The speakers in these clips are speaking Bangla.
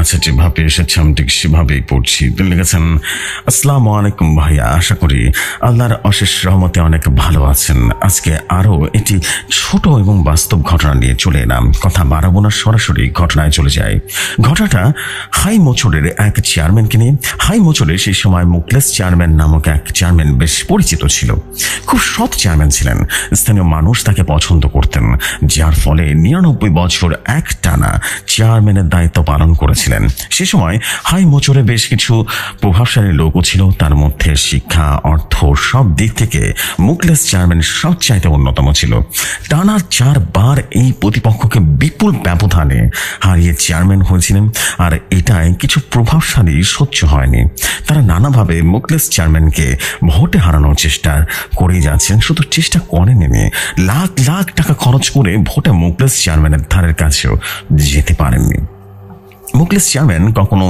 কাছে যেভাবে এসেছে আমি ঠিক সেভাবেই পড়ছি। তিনি লিখেছেন, আসসালামু আলাইকুম ভাইয়া, আশা করি আল্লাহর অশেষ রহমতে অনেক ভালো আছেন। আজকে আরও একটি ছোট এবং বাস্তব ঘটনা নিয়ে চলে এলাম। কথা বাড়াবো না, সরাসরি ঘটনায় চলে যায়। ঘটনাটা হাই মোচরের এক চেয়ারম্যানকে নিয়ে। হাই মোচরে সেই সময় মুকলেস চেয়ারম্যান নামক এক চেয়ারম্যান বেশ পরিচিত ছিল। খুব সৎ চেয়ারম্যান ছিলেন। স্থানীয় মানুষ তাকে পছন্দ করতেন, যার ফলে 99 বছর একটানা চেয়ারম্যানের দায়িত্ব পালন করেছিলেন। সে সময় হাই মোচরে বেশ কিছু প্রভাবশালী লোকও ছিল। তার মধ্যে শিক্ষা, অর্থ সব দিক থেকে মুকলেস চেয়ারম্যান সবচাইতে অন্যতম ছিল। টানা 4 বার এই প্রতিপক্ষকে বিপুল ব্যবধানে হারিয়ে চেয়ারম্যান হয়েছিলেন। আর এটাই কিছু প্রভাবশালী সহ্য হয়নি। তারা নানাভাবে মুকলেস চেয়ারম্যানকে ভোটে হারানোর চেষ্টা করেই যাচ্ছেন। শুধু চেষ্টা করেননি, লাখ লাখ টাকা খরচ করে ভোটে মুকলেস চেয়ারম্যানের ধারের কাছেও যেতে পারেননি। মুকলেস চেয়ারম্যান কখনো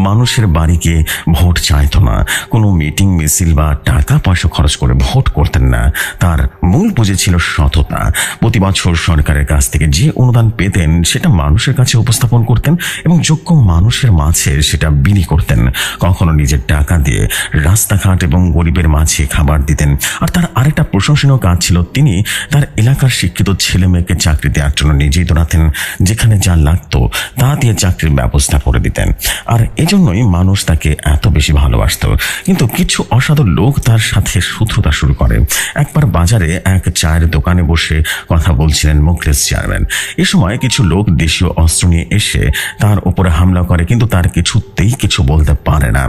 মানুষের বাড়িকে ভোট চাইতো না, কোনো মিটিং মিছিল বা টাকা পয়সা খরচ করে ভোট করতেন না। তার মূল পুঁজি ছিল সততা। প্রতি বছর সরকারের কাছ থেকে যে অনুদান পেতেন সেটা মানুষের কাছে উপস্থাপন করতেন এবং যোগ্য মানুষের মাঝে সেটা বিলি করতেন। কখনো নিজের টাকা দিয়ে রাস্তাঘাট এবং গরিবের মাঝে খাবার দিতেন। আর তার আরেকটা প্রশংসনীয় কাজ ছিল, তিনি তার এলাকার শিক্ষিত ছেলে মেয়েকে চাকরি দেওয়ার জন্য নিজেই দৌড়াতেন। যেখানে যা লাগতো তা দিয়ে চাকরির ব্যবস্থা করে দিতেন। আর এজন্যই মানুষ তাকে এত বেশি ভালোবাসত। কিন্তু কিছু অসাধু লোক তার সাথে শত্রুতা শুরু করে। একবার বাজারে এক চায়ের দোকানে বসে কথা বলছিলেন মুকলেস চেয়ারম্যান। এ সময় কিছু লোক দেশীয় অস্ত্র নিয়ে এসে তার উপরে হামলা করে, কিন্তু তার কিছুতেই কিছু বলতে পারে না।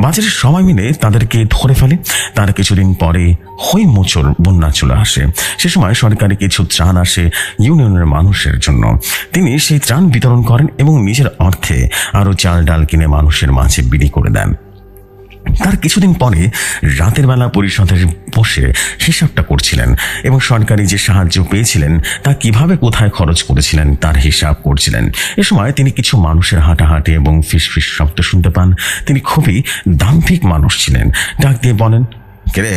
বাজারের সবাই মিলে তাদেরকে ধরে ফেলে। তার কিছুদিন পরে হই মোচর বন্যা চলে আসে। সে সময় সরকারি কিছু ত্রাণ আসে ইউনিয়নের মানুষের জন্য। তিনি সেই ত্রাণ বিতরণ করেন এবং নিজের অর্থে আরো চাল ডাল কিনে মানুষের মাঝে বিলি করে দেন। তার কিছুদিন পরে রাতের বেলা পরিষদের বসে হিসাবটা করছিলেন এবং সরকারি যে সাহায্য পেয়েছিলেন তা কিভাবে কোথায় খরচ করেছিলেন তার হিসাব করছিলেন। এ সময় তিনি কিছু মানুষের হাঁটাহাঁটি এবং ফিসফিস শব্দ শুনতে পান। তিনি খুবই দাম্ভিক মানুষ ছিলেন। ডাক দিয়ে বলেন, কেরে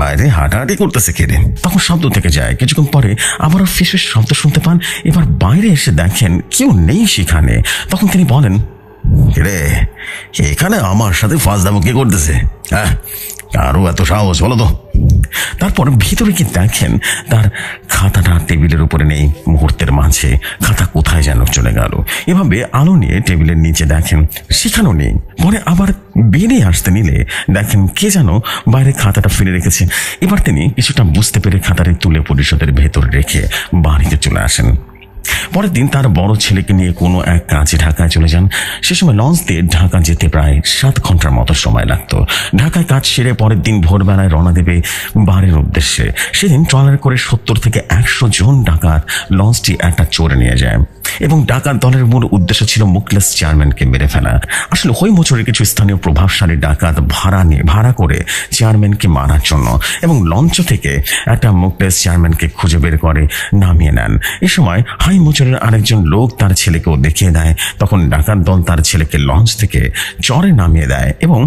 বাইরে হাঁটাহাঁটি করতেছে কেরে? তখন শব্দ থেকে যায়। কিছুক্ষণ পরে আবারও ফিসফিস শব্দ শুনতে পান। এবার বাইরে এসে দেখেন কেউ নেই সেখানে। তখন তিনি বলেন, রে এখানে আমার সাথে ফাজলামো কে করতেছে? হ্যাঁ, কারো এত সাহস, বলো তো? তারপর ভিতরে কি দেখেন তার খাতাটা টেবিলের উপরে নেই। মুহূর্তের মাঝে খাতা কোথায় যেন চলে গেল। এভাবে আলো নিয়ে টেবিলের নিচে দেখেন সেখানেও নেই। পরে আবার বেরিয়ে আসতে নিলে দেখেন কে যেন বাইরে খাতাটা ফেলে রেখেছে। এবার তিনি কিছুটা বুঝতে পেরে খাতাটি তুলে পরিষদের ভেতরে রেখে বাড়িতে চলে আসেন। পরের দিন তার বড় ছেলেকে নিয়ে কোনো এক কাজে ঢাকায় চলে যান। সে সময় লঞ্চ দিয়ে ঢাকা যেতে প্রায় 7 ঘন্টার মতো সময় লাগতো। ঢাকায় কাজ সেরে পরের দিন ভোরবেলায় রওনা দেবে বাড়ির উদ্দেশ্যে। সেদিন ট্রলার করে 70 থেকে 100 জন ডাকাত লঞ্চটি একটা চোরে নিয়ে যায় এবং ডাকাত দলের মূল উদ্দেশ্য ছিল মুকলেস চেয়ারম্যানকে মেরে ফেলা। আসলে হই মোচরের কিছু স্থানীয় প্রভাবশালী ডাকাত ভাড়া করে চেয়ারম্যানকে মারার জন্য এবং লঞ্চ থেকে একটা মুকলেস চেয়ারম্যানকে খুঁজে বের করে নামিয়ে নেন। এ সময় হাই মোচরের আরেকজন লোক তার ছেলেকেও দেখিয়ে দেয়। তখন ডাকাত দল তার ছেলেকে লঞ্চ থেকে চরে নামিয়ে দেয় এবং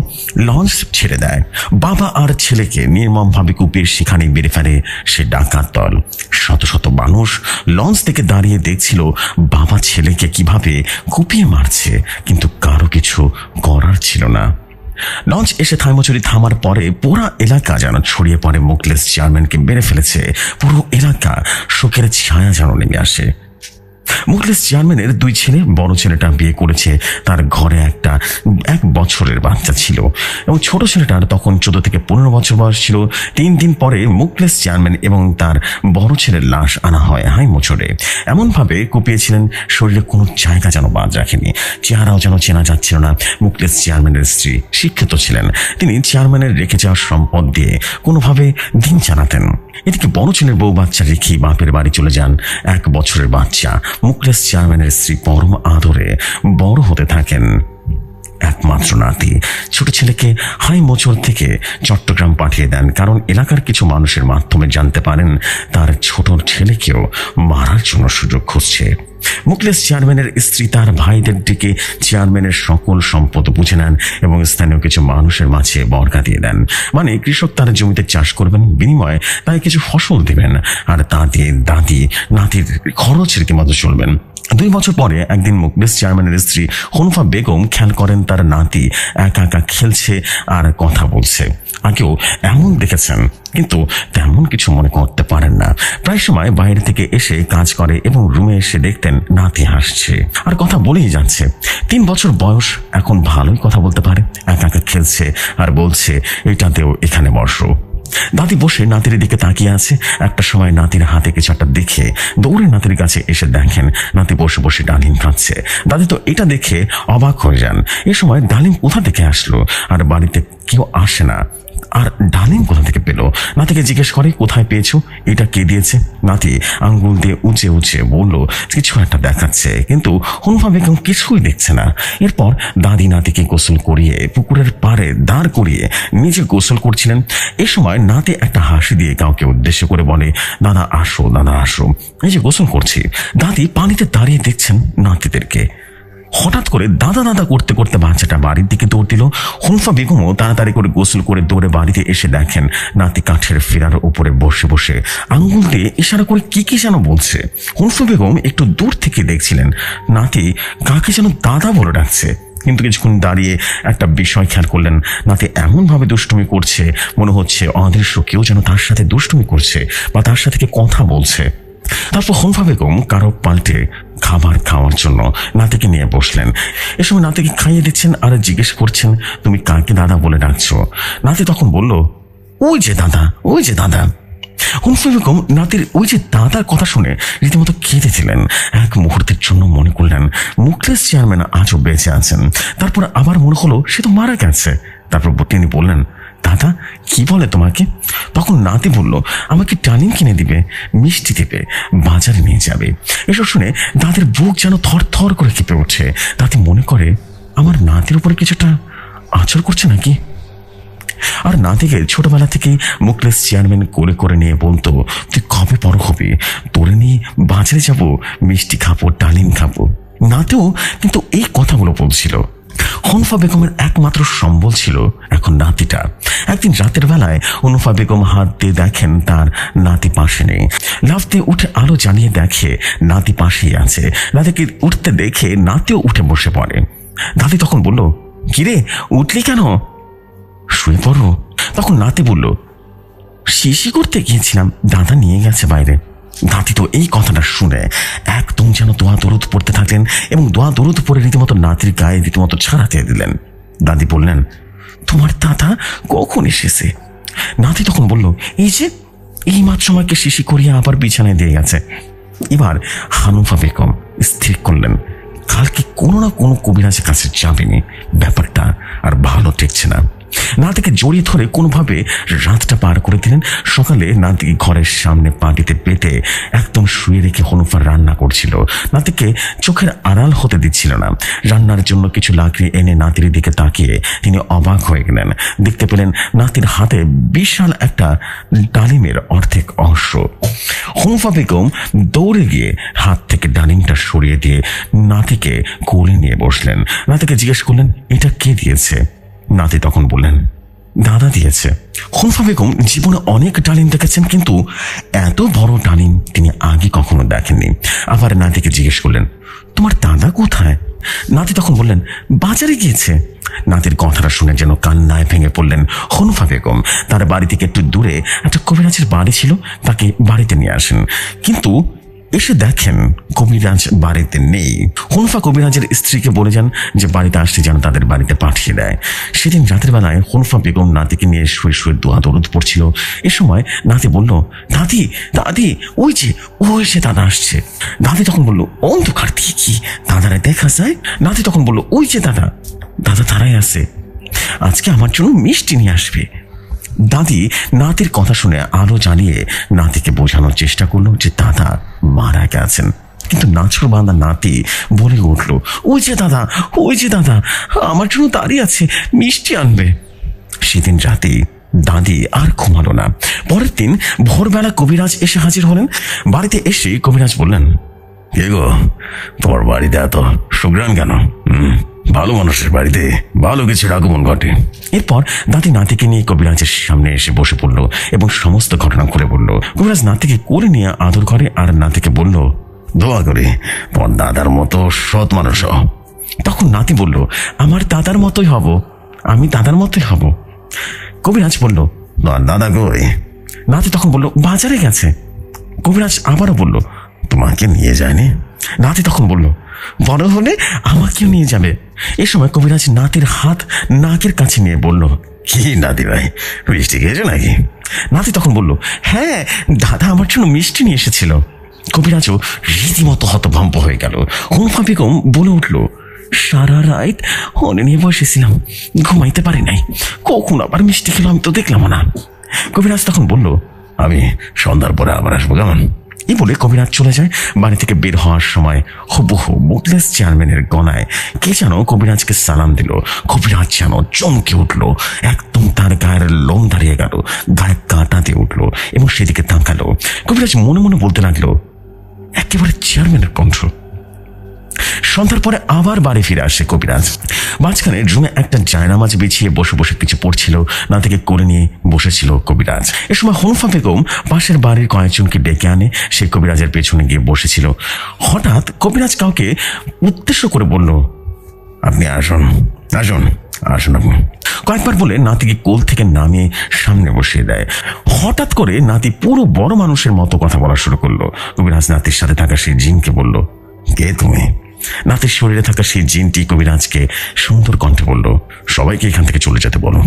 লঞ্চ ছেড়ে দেয়। বাবা আর ছেলেকে নির্মমভাবে কুপিয়ে সেখানেই মেরে ফেলে সে ডাকাত দল। শত শত মানুষ লঞ্চ থেকে দাঁড়িয়ে দেখছিল বাবা ছেলেকে কিভাবে কুপিয়ে মারছে, কিন্তু কারো কিছু করার ছিল না। লঞ্চ এসে থাইমচুরি থামার পরে পুরো এলাকা যেন ছড়িয়ে পড়ে মুকলেস চেয়ারম্যানকে মেরে ফেলেছে। পুরো এলাকা শোকের ছায়া যেন নেমে আসে। মুকলেস চেয়ারম্যানের 2 ছেলে, বড় ছেলেটা বিয়ে করেছে, তার ঘরে 1 বছরের বাচ্চা ছিল এবং ছোট ছেলেটার তখন 14 থেকে 15 বছর বয়স ছিল। 3 দিন পরে মুকলেস চেয়ারম্যান এবং তার বড় ছেলের লাশ আনা হয় হাই মোচরে। এমনভাবে কুপিয়েছিলেন শরীরে কোনো জায়গা যেন বাদ রাখেনি। চেহারাও যেন চেনা যাচ্ছিল না। মুকলেস চেয়ারম্যানের স্ত্রী শিক্ষিত ছিলেন। তিনি চেয়ারম্যানের রেখে যাওয়া সম্পদ দিয়ে কোনোভাবে দিন চালাতেন। এদিকে বড় ছেলের বউ বাচ্চা রেখে বাপের বাড়ি চলে যান। 1 বছরের বাচ্চা মুকলেস চেয়ারম্যানের স্ত্রী পরম আদরে বড় হতে থাকেন। একমাত্র নাতি ছোট ছেলেকে হাই মোচর থেকে চট্টগ্রাম পাঠিয়ে দেন, কারণ এলাকার কিছু মানুষের মাধ্যমে জানতে পারেন তার ছোট ছেলেকেও মারার জন্য সুযোগ খুঁজছে। মুকলেস চেয়ারম্যানের স্ত্রী তার ভাইদের ডেকে চেয়ারম্যানের সকল সম্পদ বুঝে নেন এবং স্থানীয় কিছু মানুষের মাঝে বর্গা দিয়ে দেন। মানে কৃষক তার জমিতে চাষ করবেন, বিনিময়ে তাই কিছু ফসল দেবেন আর তা দিয়ে দাদি নাতির খরচ রীতিমতো চলবেন। 2 বছর পরে একদিন মুখলেস চেয়ারম্যানের স্ত্রী হনুফা বেগম খেয়াল করেন তার নাতি একা একা খেলছে আর কথা বলছে। আগেও এমন দেখেছেন, কিন্তু তেমন কিছু মনে করতে পারেন না। প্রায় সময় বাইরে থেকে এসে কাজ করে এবং রুমে এসে দেখতেন নাতি হাসছে আর কথা বলেই যাচ্ছে। 3 বছর বয়স, এখন ভালোই কথা বলতে পারে, একা একা খেলছে আর বলছে এটাতেও এখানে বসো। দাদি বসে নাতির দিকে তাকিয়ে আছে। একটা সময় নাতির হাতে কিছু একটা দেখে দৌড়ে নাতির কাছে এসে দেখেন নাতি বসে বসে ডালিম খাচ্ছে। দাদি তো এটা দেখে অবাক হয়ে যান। এ সময় ডালিম কোথা থেকে আসলো, আর বাড়িতে কেউ আসে না, আর ডালিম কোথা থেকে পেল? নাতিকে জিজ্ঞেস করে কোথায় পেয়েছো, এটা কে দিয়েছে? নাতি আঙ্গুল দিয়ে উঁচে উঁচে বলল কিছু একটা দেখাচ্ছে, কিন্তু হনুফা বেগম কিছুই দেখছে না। এরপর দাদি নাতিকে গোসল করিয়ে পুকুরের পাড়ে দাঁড় করিয়ে নিজে গোসল করছিলেন। এ সময় নাতি একটা হাসি দিয়ে কাউকে উদ্দেশ্য করে বলে, দাদা আসো, দাদা আসো, এই যে গোসল করছি। দাদি পানিতে দাঁড়িয়ে দেখছেন নাতিদেরকে। হঠাৎ করে দাদা দাদা করতে করতে বাচ্চাটা বাড়ির দিকে দৌড় দিল। হনুফা বেগমও তাড়াতাড়ি করে গোসল করে দৌড়ে বাড়িতে এসে দেখেন নাতি কাঠের ফেরার উপরে বসে বসে আঙ্গুল দিয়ে ইশারা করে কি কি যেন বলছে। হনুফা বেগম একটু দূর থেকে দেখছিলেন নাতি কাকে যেন দাদা বলে ডাকছে, কিন্তু কিছুক্ষণ দাঁড়িয়ে একটা বিষয় খেয়াল করলেন, নাতি এমন ভাবে দুষ্টুমি করছে মনে হচ্ছে অদৃশ্য কেউ যেন তার সাথে দুষ্টুমি করছে বা তার সাথে কথা বলছে। তারপর হনুফা বেগম কারো পাল্টে খাবার খাওয়ার জন্য নাতিকে নিয়ে বসলেন। এ সময় নাতিকে খাইয়ে দিচ্ছেন আর জিজ্ঞেস করছেন, তুমি কাকে দাদা বলে ডাকছো? নাতি তখন বলল, ওই যে দাদা, ওই যে দাদা। হনুফা বেগম নাতির ওই যে দাদার কথা শুনে রীতিমতো কেঁদেছিলেন। এক মুহূর্তের জন্য মনে করলেন মুখলেস চেয়ারম্যান আজও বেঁচে আছেন। তারপর আবার মনে হলো সে তো মারা গেছে। তারপর তিনি বললেন, দাদা কি বলে তোমাকে? তখন নাতি বলল, আমাকে ডালিম কিনে দিবে, মিষ্টি দিবে, বাজারে নিয়ে যাবে। এসব শুনে দাদির বুক যেন থর থর করে কেঁপে উঠছে। দাদি মনে করে আমার নাতির উপরে কিছুটা আচর করছে নাকি। আর নাতিকে ছোটবেলা থেকেই মুখলেস চেয়ারম্যান কোলে করে নিয়ে বলতো, তুই কবে বড় হবি, তোরে নিয়ে বাজারে যাবো, মিষ্টি খাবো, ডালিম খাবো। নাতিও কিন্তু এই কথাগুলো বলছিল। হনুফা বেগমের একমাত্র সম্বল ছিল এখন নাতিটা। একদিন রাতের বেলায় হনুফা বেগম হাত দিয়ে দেখেন তার নাতি পাশে নেই। লাফ দিয়ে উঠে আলো জ্বালিয়ে দেখে নাতি পাশেই আছে। নাতিকে উঠতে দেখে নাতিও উঠে বসে পড়ে। দাদি তখন বলল, কিরে উঠলি কেন, শুয়ে পড়ো। তখন নাতি বলল, শিশি করতে গিয়েছিলাম, দাদা নিয়ে গেছে বাইরে। দাদি তো এই কথাটা শুনে একদম যেন দোয়া দরুদ পড়তে থাকলেন এবং দোয়া দরুদ পড়ে রীতিমতো নাতির গায়ে রীতিমতো ছাড়া দিয়ে দিলেন। দাদি বললেন, তোমার দাদা কখন এসেছে? নাতি তখন বলল, এই যে এই মাত্র আমাকে শিশি করিয়া আবার বিছানায় দিয়ে গেছে। এবার হনুফা বেগম স্থির করলেন কালকে কোনো না কোনো কবিরাজের কাছে যাবেনি, ব্যাপারটা আর ভালো ঠেকছে না। নাতিকে জড়িয়ে ধরে কোনোভাবে রাতটা পার করে দিলেন। সকালে নাতি ঘরের সামনে পাটিতে পেতে একদম শুয়ে রেখে হনুফা রান্না করছিল। নাতিকে চোখের আড়াল হতে দিচ্ছিল না। রান্নার জন্য কিছু লাকড়ি এনে নাতির দিকে তাকিয়ে তিনি অবাক হয়ে গেলেন। দেখতে পেলেন নাতির হাতে বিশাল একটা ডালিমের অর্ধেক অংশ। হনুফা বেগম দৌড়ে গিয়ে হাত থেকে ডালিমটা সরিয়ে দিয়ে নাতিকে কোলে নিয়ে বসলেন। নাতিকে জিজ্ঞেস করলেন, এটা কে দিয়েছে? নাতি তখন বললেন, দাদা দিয়েছে। হনুফা বেগম জীবনে অনেক ডালিম দেখেছেন, কিন্তু এত বড় ডালিম তিনি আগে কখনো দেখেননি। আবার নাতিকে জিজ্ঞেস করলেন, তোমার দাদা কোথায়? নাতি তখন বললেন, বাজারে গিয়েছে। নাতির কথাটা শুনে যেন কান্নায় ভেঙে পড়লেন হনুফা বেগম। তার বাড়ি থেকে একটু দূরে একটা কবিরাজের বাড়ি ছিল, তাকে বাড়িতে নিয়ে আসেন। কিন্তু এসে দেখেন কবিরাজ বাড়িতে নেই। হনুফা কবিরাজের স্ত্রীকে বলে যান যে বাড়িতে আসতে যেন তাদের বাড়িতে পাঠিয়ে দেয়। সেদিন রাতের বেলায় হনুফা বেগম নাতিকে নিয়ে শুয়ে শুয়ে দোয়া দরুদ পড়ছিল। এ সময় নাতি বলল, দাদি দাদি, ওই যে দাদা আসছে। দাদি তখন বলল, অন্ধকার দিয়ে কি দাদারা দেখা যায়? নাতি তখন বলল, ওই যে দাদা দাঁড়ায় আছে, আজকে আমার জন্য মিষ্টি নিয়ে আসবে। দাদি নাতির কথা শুনে আলো জ্বালিয়ে নাতিকে বোঝানোর চেষ্টা করলো যে দাদা মারা গেছেন। কিন্তু নাছর বাঁধা নাতি বলে উঠল, ওই যে দাদা, ওই যে দাদা আমার জন্য দাঁড়িয়ে আছে, মিষ্টি আনবে। সেদিন রাতে দাদি আর ঘুমালো না। পরের দিন ভোরবেলা কবিরাজ এসে হাজির হলেন। বাড়িতে এসে কবিরাজ বললেন, কে গো, তোমার বাড়িতে এত সুগ্রাণ কেন? ভালো মানুষের বাড়িতে ভালো কিছুর আগমন ঘটে। এরপর দাদি নাতিকে নিয়ে কবিরাজের সামনে এসে বসে পড়লো এবং সমস্ত ঘটনা খুলে বলল। কবিরাজ নাতিকে কোলে নিয়ে আদর করে আর নাতিকে বলল, দোয়া করি তোমার দাদার মতো সৎ মানুষ হও। তখন নাতি বলল, আমার দাদার মতোই হব, আমি দাদার মতোই হব। কবিরাজ বলল, তোমার দাদা কই? নাতি তখন বলল, বাজারে গেছে। কবিরাজ আবারও বলল, তোমাকে নিয়ে যায়নি? নাতি তখন বলল, বড় হলে আমাকেও নিয়ে যাবে। এ সময় কবিরাজ নাতির হাত নাকের কাছে নিয়ে বলল, কি নাতি ভাই, মিষ্টি খেয়েছো নাকি? নাতি তখন বলল, হ্যাঁ, দাদা আমার জন্য মিষ্টি নিয়ে এসেছিল। কবিরাজও রীতিমতো হতভম্ব হয়ে গেল। হুমফা বেগম বলে উঠল, সারা রাত হনে নিয়ে বসেছিলাম, ঘুমাইতে পারি নাই, কখন আবার মিষ্টি খেলো আমি তো দেখলাম না। কবিরাজ তখন বলল, আমি সন্ধ্যার পরে আবার আসবো, কেমন? এই বলে কবিরাজ চলে যায়। বাড়ি থেকে বের হওয়ার সময় হুবহু মুখলেস চেয়ারম্যানের গলায় কে যেন কবিরাজকে সালাম দিল। কবিরাজ যেন চমকে উঠল, একদম তার গায়ের লোম দাঁড়িয়ে গেল, গায়ে কাঁটা দিয়ে উঠলো এবং সেদিকে তাকালো। কবিরাজ মনে মনে বলতে লাগলো, একেবারে চেয়ারম্যানের কণ্ঠ। সন্ধ্যার পরে আবার বাড়ি ফিরে আসে কবিরাজ। মাঝখানে রুমে একটা জায়নামাজ বিছিয়ে বসে বসে কিছু পড়ছিল, না থেকে করে নিয়ে বসেছিল কবিরাজ। এ সময় হনফা বেগম পাশের বাড়ির কয়েকজনকে ডেকে আনে, সে কবিরাজের পেছনে গিয়ে বসেছিল। হঠাৎ কবিরাজ কাউকে উদ্দেশ্য করে বলল, আপনি আসুন আসুন আসুন। আপনি কয়েকবার বলে নাতিকে কোল থেকে নামিয়ে সামনে বসিয়ে দেয়। হঠাৎ করে নাতি পুরো বড় মানুষের মতো কথা বলা শুরু করলো। কবিরাজ নাতির সাথে থাকা সেই জিনকে বলল, কে তুমি? নাতির শরীরে থাকা সেই জিনটি কবিরাজকে সুন্দর কণ্ঠে বলল, সবাইকে এখান থেকে চলে যেতে বলো।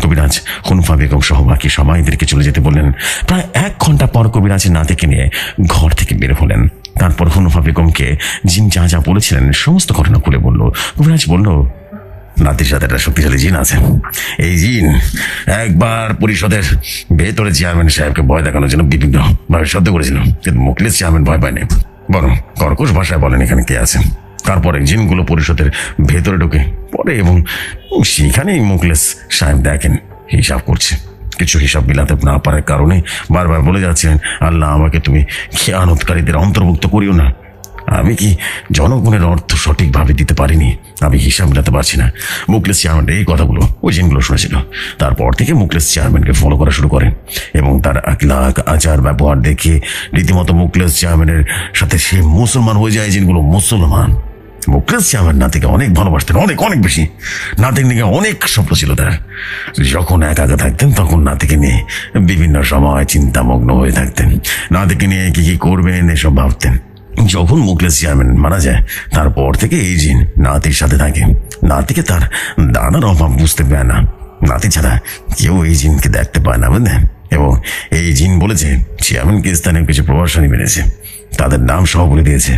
কবিরাজ হনফা বেগম সহ বাকি সবাইদেরকে চলে যেতে বললেন। প্রায় 1 ঘন্টা পর কবিরাজের নাতিকে নিয়ে ঘর থেকে বের হলেন। তারপর হনফা বেগমকে জিন যা যা বলেছিলেন সমস্ত ঘটনা খুলে বলল। কবিরাজ বলল, নাতির সাথে একটা শক্তিশালী জিন আছে। এই জিন একবার পরিষদের ভেতরে চেয়ারম্যান সাহেবকে ভয় দেখানোর জন্য বিভিন্নভাবে শব্দ করেছিল, কিন্তু মুখলেস চেয়ারম্যান ভয় পায়নি, বরং কর্কশ ভাষায় বলেন এখানে কে আছে। তারপরে জিনগুলো পরিষদের ভেতরে ঢুকে পড়ে এবং সেখানেই মুখলেস সাহেব দেখেন হিসাব করছে। কিছু হিসাব মিলাতে না পারার কারণে বারবার বলে যাচ্ছিলেন, আল্লাহ আমাকে তুমি খেয়ানতকারীদের অন্তর্ভুক্ত করিও না। আমি কি জনগণের অর্থ সঠিকভাবে দিতে পারিনি, আমি হিসাব মিলাতে পারছি না। মুখলেস চেয়ারম্যান এই কথাগুলো ওই জিনগুলো শুনেছিল। তারপর থেকে মুখলেস চেয়ারম্যানকে ফলো করা শুরু করেন এবং তার আখলাক আচার ব্যবহার দেখে রীতিমতো মুখলেস চেয়ারম্যানের সাথে সে মুসলমান হয়ে যায়। জিনগুলো মুসলমান। মুখলেস চেয়ারম্যান নাতিকে অনেক ভালোবাসতেন, অনেক অনেক বেশি। নাতির নিয়ে অনেক স্বপ্ন ছিল তার। যখন একা একা থাকতেন তখন নাতিকে নিয়ে বিভিন্ন সময় চিন্তামগ্ন হয়ে থাকতেন। নাতিকে নিয়ে কি কি করবেন এসব ভাবতেন। যখন মুখলেস চেয়ারম্যান মারা যায় তারপর থেকে এই জিন নাতির সাথে থাকে। নাতিকে তার দাদার অভাব বুঝতে পায় না। নাতি ছাড়া কেউ এই জিনকে দেখতে পায় না, বুঝলেন? এবং এই জিন বলেছে চেয়ারম্যানকে স্থানীয় কিছু প্রভাবশালী মেরেছে, তাদের নাম সহ বলে দিয়েছে।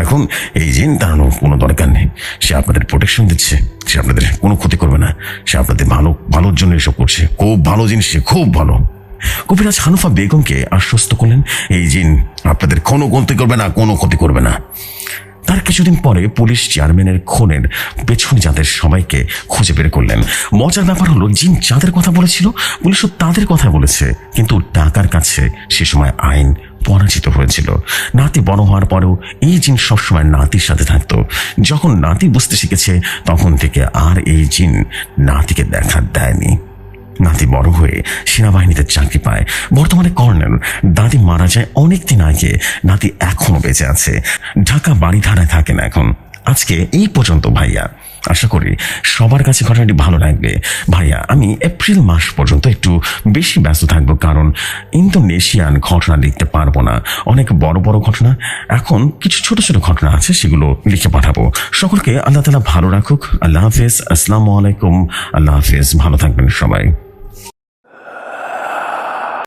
এখন এই জিন তাড়ানোর কোনো দরকার নেই। সে আপনাদের প্রোটেকশন দিচ্ছে, সে আপনাদের কোনো ক্ষতি করবে না, সে আপনাদের ভালোর জন্য এসব করছে। খুব ভালো জিনিস, সে খুব ভালো। কবিরাজ হানুফা বেগমকে আশ্বস্ত করলেন, এই জিন আপনাদের কোনো ক্ষতি করবে না, কোনো ক্ষতি করবে না। তার কিছুদিন পরে পুলিশ চেয়ারম্যানের খুনের পেছনে যাদের সবাইকে খুঁজে বের করলেন। মজার ব্যাপার হলো, জিন যাদের কথা বলেছিল পুলিশও তাদের কথা বলেছে, কিন্তু টাকার কাছে সে সময় আইন পরাজিত হয়েছিল। নাতি বড় হওয়ার পরেও এই জিন সবসময় নাতির সাথে থাকতো। যখন নাতি বুঝতে শিখেছে তখন থেকে আর এই জিন নাতিকে দেখা দেয়নি। নাতি বড় হয়ে সেনাবাহিনীতে চাকরি পায়, বর্তমানে কর্নেল। দাদি মারা যায় অনেকদিন আগে, নাতি এখনো বেঁচে আছে, ঢাকা বাড়িধারায় থাকেন এখন। আজকে এই পর্যন্ত ভাইয়া। আশা করি সবার কাছে ঘটনাটি ভালো লাগবে। ভাইয়া, আমি এপ্রিল মাস পর্যন্ত একটু বেশি ব্যস্ত থাকবো, কারণ ইন্দোনেশিয়ান ঘটনা লিখতে পারবো না। অনেক বড় বড় ঘটনা, এখন কিছু ছোট ছোট ঘটনা আছে, সেগুলো লিখে পাঠাবো। সকলকে আল্লাহ তাআলা ভালো রাখুক। আল্লাহ হাফেজ। আসসালামু আলাইকুম। আল্লাহ হাফেজ। ভালো থাকবেন সবাই।